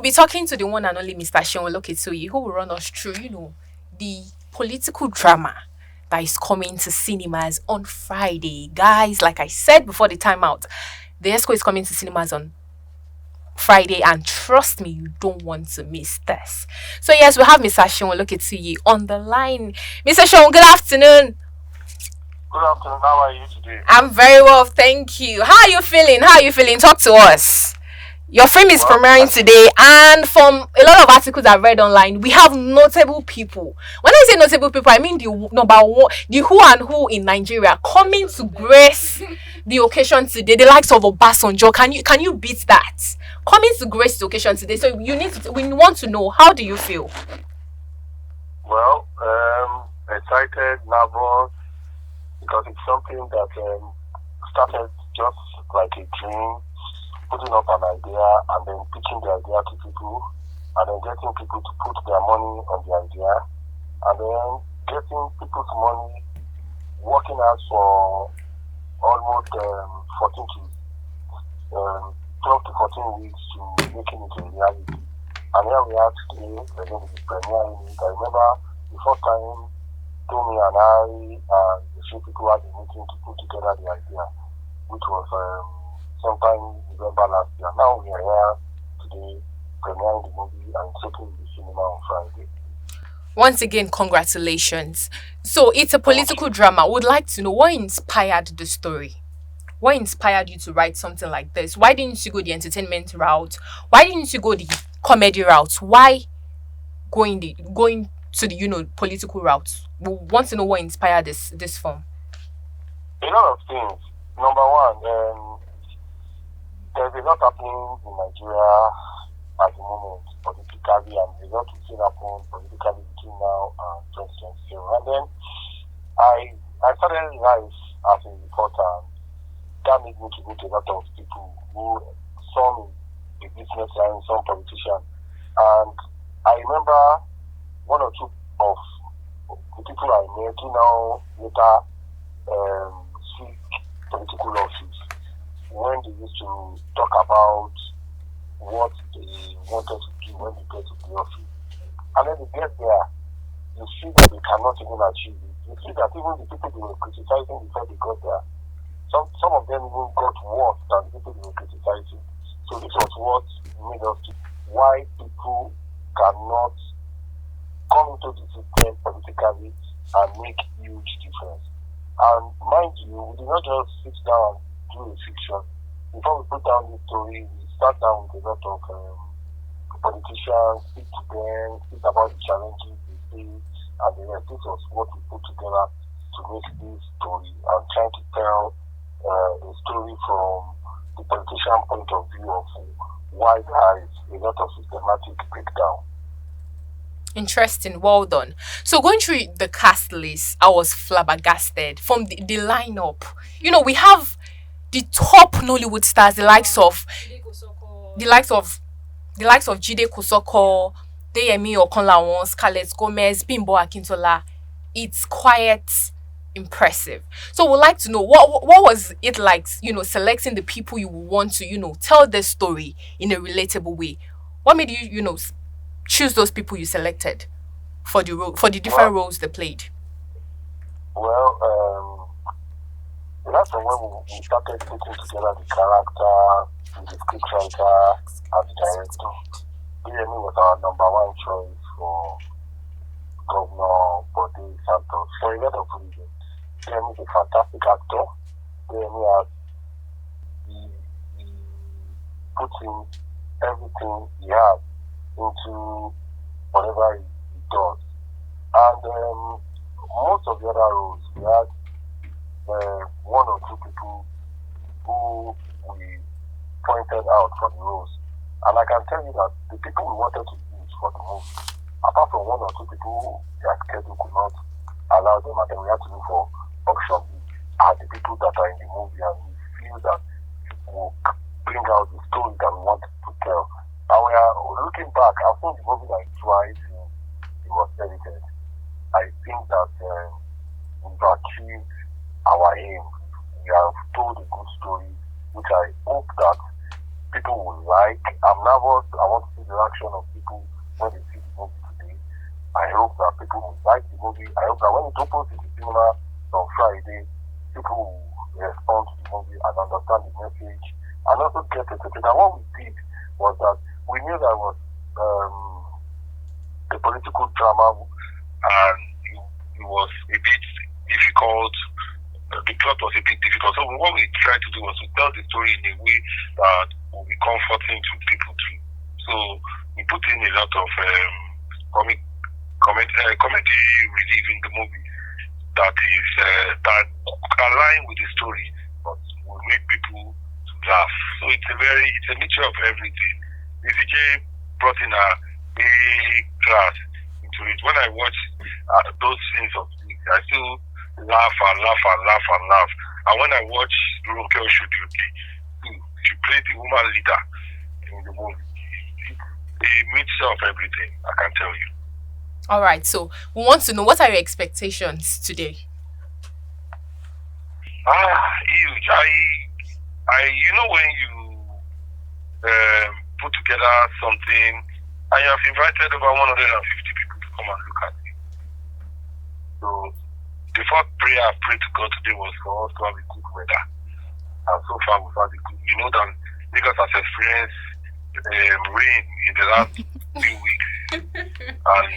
be talking to the one and only Mr. Seun Oloketuyi, who will run us through, the political drama that is coming to cinemas on Friday. Guys, like I said before the timeout, the Exco is coming to cinemas on Friday, and trust me, you don't want to miss this. So yes, we have Mr. Seun Oloketuyi on the line. Mr. Seun, good afternoon. Good afternoon. How are you today? I'm very well, thank you. How are you feeling? Talk to us. Your film is premiering today, and from a lot of articles I've read online, we have notable people. When I say notable people, I mean the number one, the who and who in Nigeria coming to grace the occasion today. The likes of Obasanjo. Can you beat that? Coming to grace the occasion today. So we want to know, how do you feel? Well, excited, nervous, because it's something that started just like a dream. Putting up an idea and then pitching the idea to people, and then getting people to put their money on the idea, and then getting people's money, working out for almost 14 to 12 to 14 weeks to making it a reality. And here we are today, we're going to be premiering it. I remember the first time Tommy and I and a few people had a meeting to put together the idea, which was sometime November last year. Now we are here today premiering the movie and taking the cinema on Friday. Once again, congratulations. So it's a political drama. Would like to know what inspired the story. What inspired you to write something like this? Why didn't you go the entertainment route? Why didn't you go the comedy route? Why going to the political route? We want to know what inspired this film. A lot of things. Number one, there's a lot happening in Nigeria at the moment, politically, and a lot will still happen politically between now and 2027. And then I started life as a reporter. That made me to meet a lot of people who, some in the business line, some politicians. And I remember one or two of the people I met who now later seek political office, when they used to talk about what they wanted to do when they get to the office. And then they get there, you see that they cannot even achieve it. You see that even the people they were criticizing before they got there, some of them even got worse than the people they were criticizing. So this was what made us to why people cannot come into the system politically and make huge difference. And mind you, we did not just sit down do a fiction. Before we put down this story, we sat down with a lot of politicians, speak to them, speak about the challenges they face, and the rest. This was what we put together to make this story and trying to tell a story from the politician point of view of why there is a lot of systematic breakdown. Interesting, well done. So going through the cast list, I was flabbergasted from the lineup. We have the top Nollywood stars, the likes of Jide Kosoko, Deyemi Okonlawon, Scarlett Gomez, Bimbo Akintola. It's quite impressive. So we'd like to know what was it like, selecting the people you want to, tell the story in a relatable way. What made you, choose those people you selected for the different roles they played? Well, that's when we started putting together the character, the scriptwriter, and the director. Deyemi was our number one choice for Governor Bode Santos for a lot of reasons. Deyemi is a fantastic actor. Deyemi has he puts in everything he has into whatever he does. And most of the other roles, we had one or two people who we pointed out for the roles. And I can tell you that the people we wanted to use for the movie, apart from one or two people their schedule could not allow them, and then we had to look for options, are the people that are in the movie, and we feel that will bring out the story that we want to tell. And we are looking back, I've seen the movie like twice it was edited. I think that we've achieved our aim. We have told a good story, which I hope that people will like. I'm nervous. I want to see the reaction of people when they see the movie today. I hope that people will like the movie. I hope that when it opens in the cinema on Friday, people will respond to the movie and understand the message and also get entertained. And what we did was that we knew that was a political drama and it was a bit difficult. The plot was a bit difficult. So what we tried to do was to tell the story in a way that will be comforting to people too. So we put in a lot of comedy relief in the movie that is that align with the story, but will make people to laugh. So it's a mixture of everything. The DJ brought in a class into it. When I watch those scenes of things, I still laugh and laugh and laugh and laugh. And when I watch Curiousity, she played the woman leader in the movie. It's a mixture of everything, I can tell you. All right, so we want to know, what are your expectations today? Huge. When you put together something and you have invited over 150 people to come and look at it. So the first prayer I prayed to God today was for us to have a good weather. And so far we've had a good. You know that Lagos has experienced rain in the last few weeks, and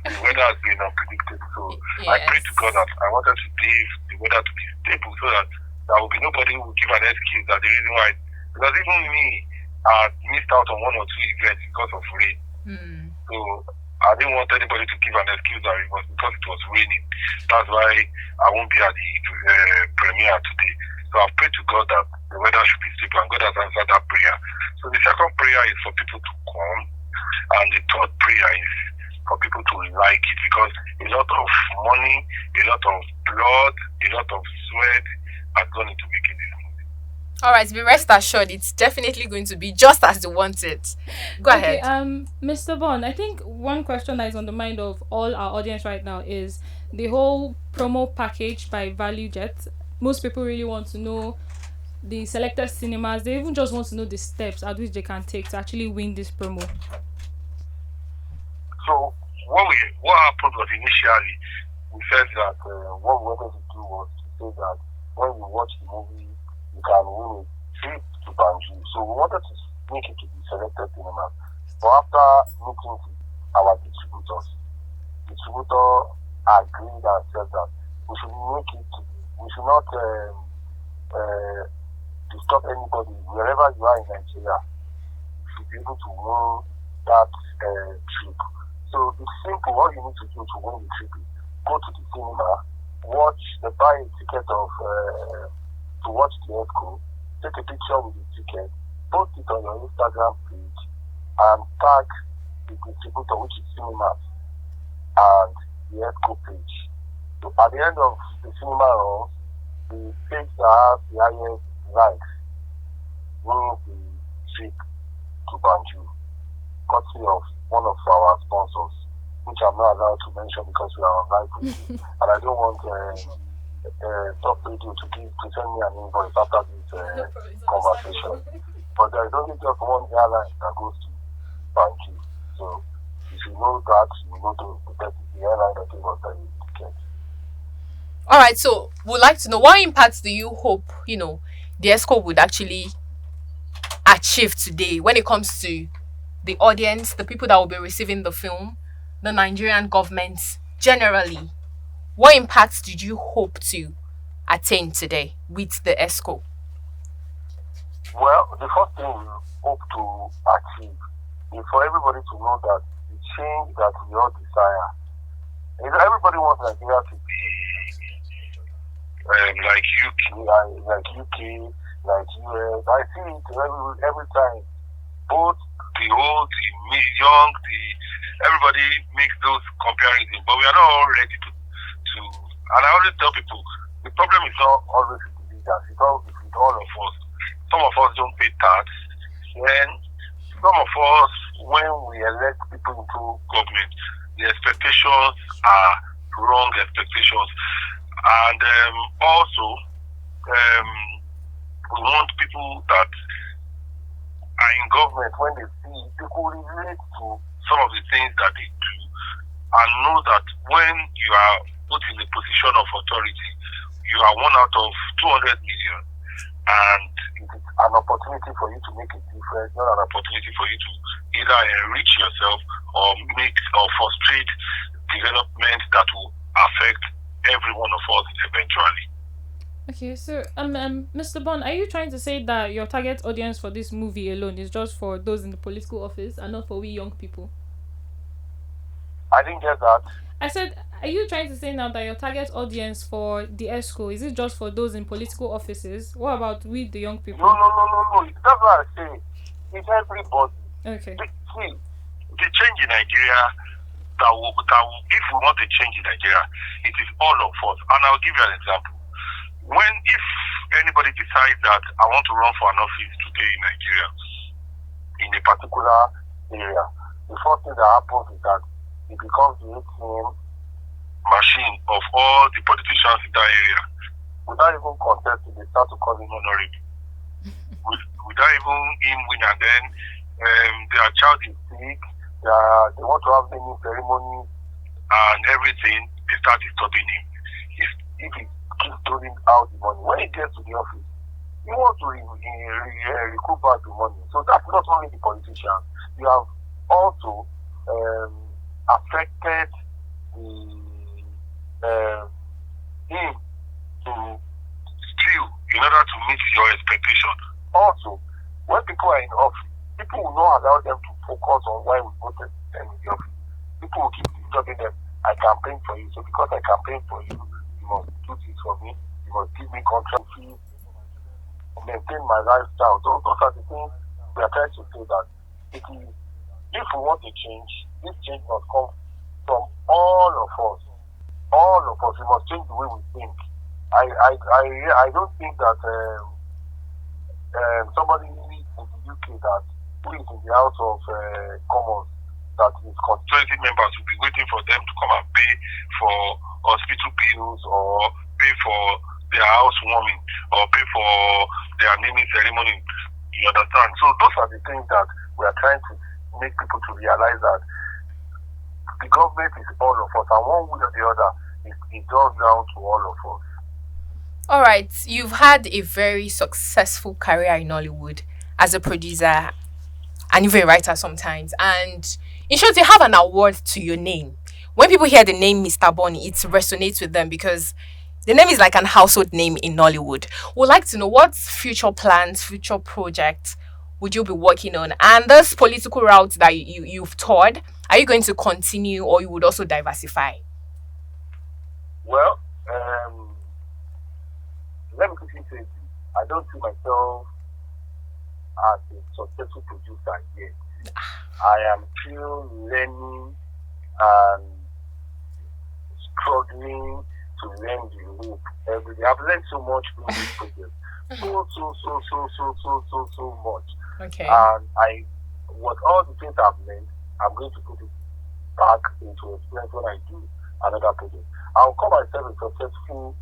the weather has been unpredictable. So yes. I prayed to God that I wanted to leave the weather to be stable so that there will be nobody who will give an excuse that the reason why. Because even me, I missed out on 1 or 2 events because of rain. So I didn't want anybody to give an excuse that it was because it was raining. That's why I won't be at the premiere today. So I've prayed to God that the weather should be stable, and God has answered that prayer. So the second prayer is for people to come, and the third prayer is for people to like it, because a lot of money, a lot of blood, a lot of sweat has gone into making this movie. All right, be rest assured, it's definitely going to be just as they want it. Go ahead. Mr. Bond, I think one question that is on the mind of all our audience right now is the whole promo package by ValueJet. Most people really want to know the selected cinemas. They even just want to know the steps at which they can take to actually win this promo. So what happened was initially we said that what we wanted to do was to say that when you watch the movie, you can win a trip to Banjul. So we wanted to make it to the selected cinemas. But after meeting with our distributor agreed and said that we should make it to we should not disturb anybody. Wherever you are in Nigeria, you should be able to win that trip. So it's simple. All you need to do to win the trip is go to the cinema, buy a ticket to watch the Exco, take a picture with the ticket, post it on your Instagram page, and tag the distributor, which is Cinemas, and the Exco page. So at the end of the cinema run, the page that has the highest likes wins the trip to Banjul, courtesy of one of our sponsors, which I'm not allowed to mention because we are on live radio, and I don't want Top Radio to send me an invoice after this conversation. But there is only just one airline that goes to Banjul. So if you know that, you know that the airline that gave us the ticket. All right, so we'd like to know, what impact do you hope, the Exco would actually achieve today when it comes to the audience, the people that will be receiving the film, the Nigerian government generally? What impacts did you hope to attain today with the Exco? Well, the first thing we hope to achieve is for everybody to know that the change that we all desire, everybody wants Nigeria to be like UK, like US. I see it every time. Both the old, the young, everybody makes those comparisons, but we are not all ready to. And I always tell people, the problem is not always with the leaders. It's with all of us. Some of us don't pay tax. When some of us, when we elect people into government, the expectations are wrong expectations. And also, we want people that are in government, when they see it, they could relate to some of the things that they do and know that when you are put in a position of authority, you are one out of 200 million, and it is an opportunity for you to make a difference, not an opportunity for you to either enrich yourself or make or frustrate development that will affect every one of us eventually. Okay, so Mr. Bond, are you trying to say that your target audience for this movie alone is just for those in the political office and not for we young people? I didn't get that. I said, are you trying to say now that your target audience for the ESCO is it just for those in political offices? What about we the young No, people? no, no, no, no. That's what I say. It's everybody. Okay. See, the change in Nigeria if we want a change in Nigeria, it is all of us. And I'll give you an example. If anybody decides that I want to run for an office today in Nigeria, in a particular area, the first thing that happens is that it becomes the ATM machine of all the politicians in that area. Without even contesting, they start to call him honorable. Without even him win, and then their child is sick, they want to have naming ceremony and everything, they start disturbing him. If he keeps throwing out the money, when he gets to the office, he wants to recoup back the money. So that's not only the politicians. You have also affected him to steal in order to meet your expectation. Also, when people are in office, people will not allow them to focus on why we voted them in the office. People will keep disturbing them. I campaign for you, so because I campaign for you, you must do this for me. You must give me contract fees, maintain my lifestyle. Those are the things we are trying to say that if we want to change, this change must come from all of us. All of us. We must change the way we think. I don't think that somebody in the UK that who is in the House of Commons that his constituency members will be waiting for them to come and pay for hospital bills or pay for their housewarming or pay for their naming ceremony. You understand? So those are the things that we are trying to make people to realize that the government is all of us, and one way or the other, it goes down to all of us. All right, you've had a very successful career in Nollywood as a producer and even a writer sometimes. And in short, you have an award to your name. When people hear the name Mr. Bonnie, it resonates with them because the name is like an household name in Nollywood. We'd like to know what future plans, future projects would you be working on? And this political route that you've toured, are you going to continue or you would also diversify? Well, let me quickly say this. I don't see myself as a successful producer yet. I am still learning and struggling to learn the rope every day. I've learned so much from this project. So much. Okay. And what all the things I've learned, I'm going to put it back into experience when I do another project. I'll call myself a successful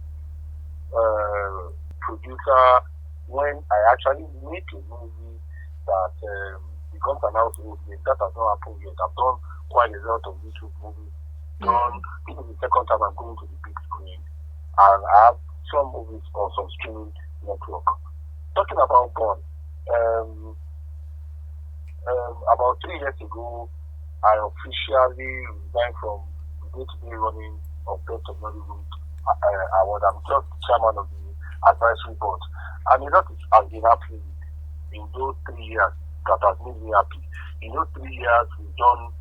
producer when I actually make a movie that becomes an household name. That has not happened yet. I've done quite a lot of YouTube movies. This is the second time I'm going to the big screen, and I have some movies on some streaming network. Talking about Bond, about 3 years ago, I officially resigned from the day-to-day running of Best of Nollywood Award. I'm just chairman of the advisory board, and a lot has been happening in those 3 years that has made me happy. In those 3 years, we've done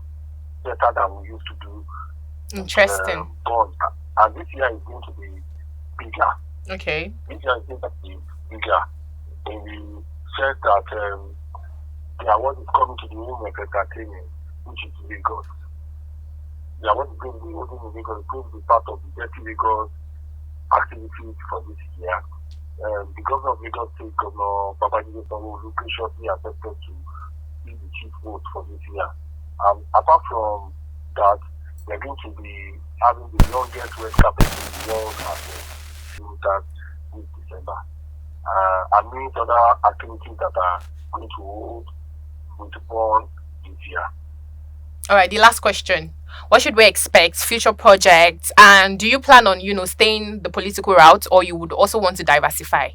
better than we used to do. Interesting. Bond, and this year is going to be bigger. Okay. This year is going to be bigger. In the sense that the award is coming to the home of entertainment, which is Lagos. The award is going to be holding in Lagos. It's going to be part of the Dirty Lagos activities for this year. The governor of Lagos State, Governor Babajide Sanwo-Olu, graciously accepted to be the chief host for this year. Apart from that, we're going to be having the longest red carpet in the world that this December. And many other activities that are going to hold will be born this year. All right, the last question. What should we expect? Future projects, and do you plan on, staying the political route, or you would also want to diversify?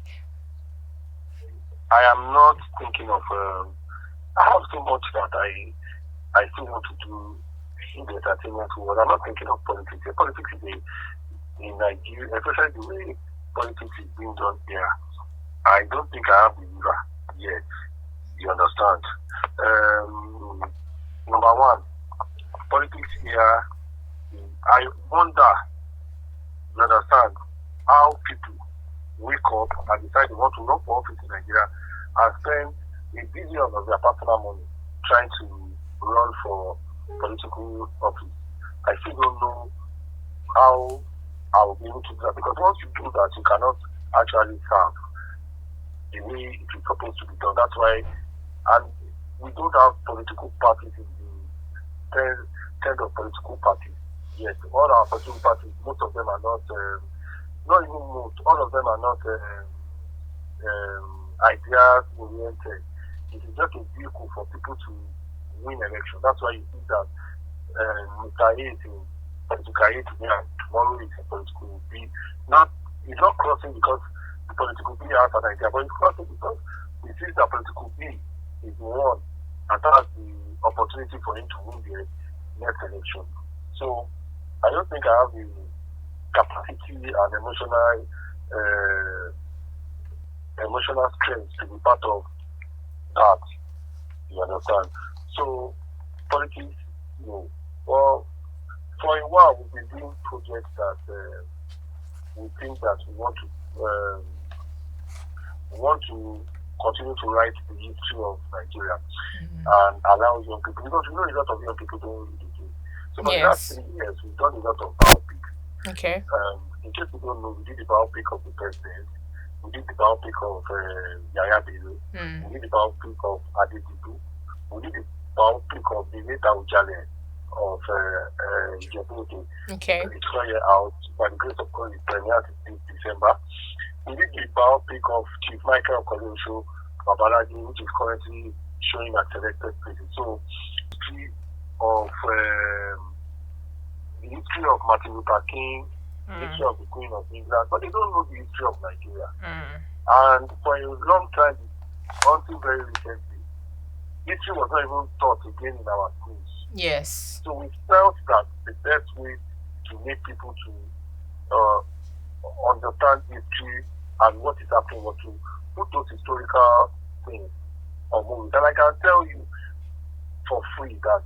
I am not thinking of. I have so much that I still want to do in the entertainment world. I'm not thinking of politics. Politics is in Nigeria, especially the way politics is being done here. I don't think I have the river yet. You understand? Number one, politics here. I wonder. You understand how people wake up and decide they want to run for office in Nigeria and spend a billion of their personal money trying to run for political office. I still don't know how I will be able to do that, because once you do that, you cannot actually serve the way it is supposed to be done. That's why, and we don't have political parties in the ten of political parties. Yes, all our political parties, most of them are not even most, all of them are not ideas oriented. It is just a vehicle for people to win election. That's why you see that Mr. A is in political A today and tomorrow is in political B. Not, it's not crossing because the political B has an idea, but it's crossing because we see that political B is one, and that's the opportunity for him to win the next election. So I don't think I have the capacity and emotional strength to be part of that. You understand? So politics, no. Well, for a while we've been doing projects that we think that we want to continue to write the history of Nigeria and allow young people, because we know a lot of young people don't read the game. So for the last 3 years we've done a lot of biopic. Okay. In case you don't know, we did the biopic of the president, we did the biopic of Yaya Bello, we did the biopic of Adedibu, we did the biopic of the late Ujale of Ijebu. Okay. It's 4 years out, by the grace of God, it premiered this December. We did the biopic of Chief Michael Okolosho Babalaji, which is currently showing at selected places. So, the history of Martin Luther King, the history of the Queen of England, but they don't know the history of Nigeria. And for a long time, until very recently, history was not even taught again in our schools. Yes. So we felt that the best way to make people to understand history and what is happening was to put those historical things on movies. And I can tell you for free that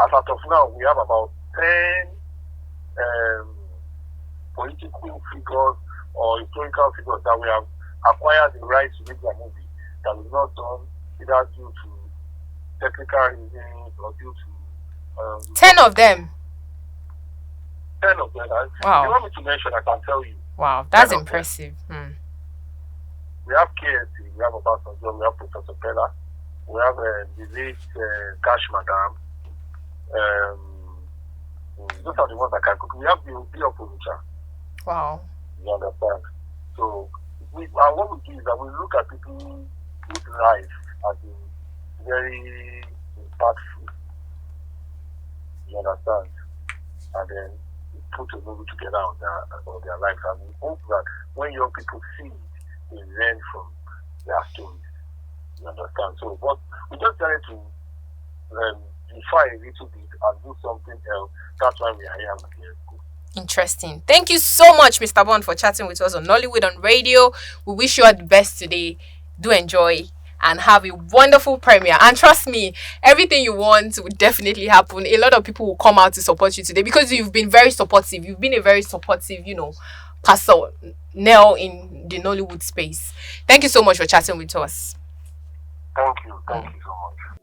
as of now, we have about 10 political figures or historical figures that we have acquired the rights to make their movie that was not done either due to technical reasons or due to 10 of them. 10 of them. Wow. If you want me to mention, I can tell you. Wow, that's impressive. We have KSC, we have Obasanjo, we have Professor Pella, we have the late Cash Madam. Those are the ones I can cook. We have the Obi of Onitsha. Wow. You understand? So, what we do is that we look at people whose life has been very impactful. You understand? And then put a movie together on their lives. And we hope that when young people see it, they learn from their stories. You understand? So what we just try to defy a little bit and do something else. That's why we are here with the Exco. Interesting. Thank you so much, Mr. Bond, for chatting with us on Nollywood on radio. We wish you all the best today. Do enjoy and have a wonderful premiere. And trust me, everything you want will definitely happen. A lot of people will come out to support you today because you've been very supportive. You've been a very supportive, personnel in the Nollywood space. Thank you so much for chatting with us. Thank you. Thank you so much.